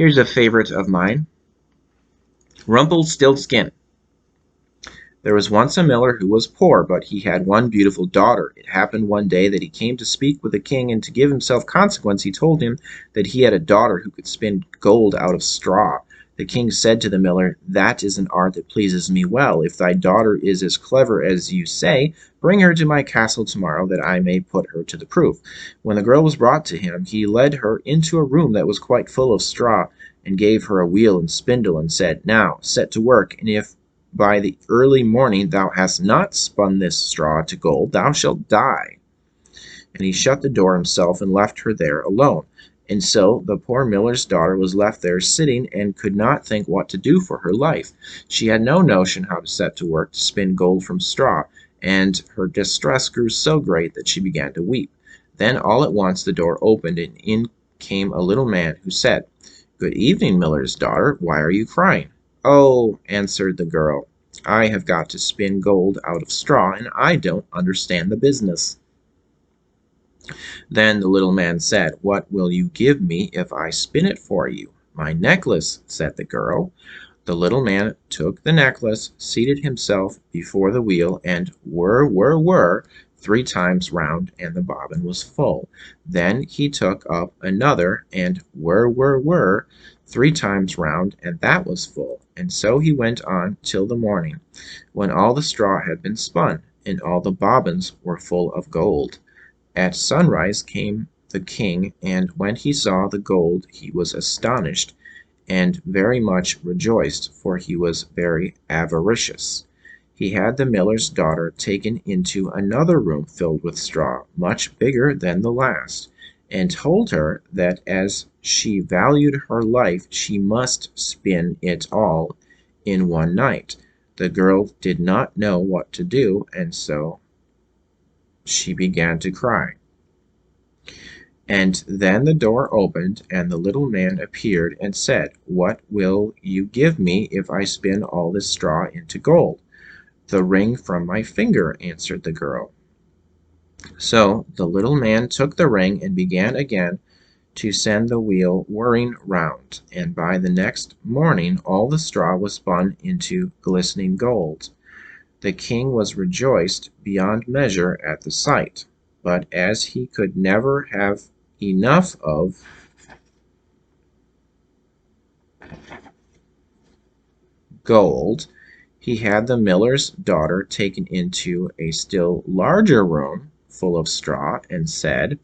Here's a favorite of mine, Rumpelstiltskin. There was once a miller who was poor, but he had one beautiful daughter. It happened one day that he came to speak with the king, and to give himself consequence, he told him that he had a daughter who could spin gold out of straw. The king said to the miller, "That is an art that pleases me well. If thy daughter is as clever as you say, bring her to my castle tomorrow, that I may put her to the proof." When the girl was brought to him, he led her into a room that was quite full of straw, and gave her a wheel and spindle, and said, "Now set to work, and if by the early morning thou hast not spun this straw to gold, thou shalt die." And he shut the door himself and left her there alone. And so the poor miller's daughter was left there sitting, and could not think what to do for her life. She had no notion how to set to work to spin gold from straw, and her distress grew so great that she began to weep. Then all at once the door opened, and in came a little man, who said, "Good evening, miller's daughter. Why are you crying?" "Oh," answered the girl, "I have got to spin gold out of straw, and I don't understand the business." Then the little man said, "What will you give me if I spin it for you?" "My necklace," said the girl. The little man took the necklace, seated himself before the wheel, and whir, whir, whir, 3 times round, and the bobbin was full. Then he took up another, and whir, whir, whir, 3 times round, and that was full. And so he went on till the morning, when all the straw had been spun, and all the bobbins were full of gold. At sunrise came the king, and when he saw the gold he was astonished, and very much rejoiced, for he was very avaricious. He had the miller's daughter taken into another room filled with straw, much bigger than the last, and told her that as she valued her life she must spin it all in one night. The girl did not know what to do, and so she began to cry. And then the door opened, and the little man appeared, and said, "What will you give me if I spin all this straw into gold?" "The ring from my finger," answered the girl. So the little man took the ring, and began again to send the wheel whirring round, and by the next morning all the straw was spun into glistening gold. The king was rejoiced beyond measure at the sight, but as he could never have enough of gold, he had the miller's daughter taken into a still larger room full of straw, and said,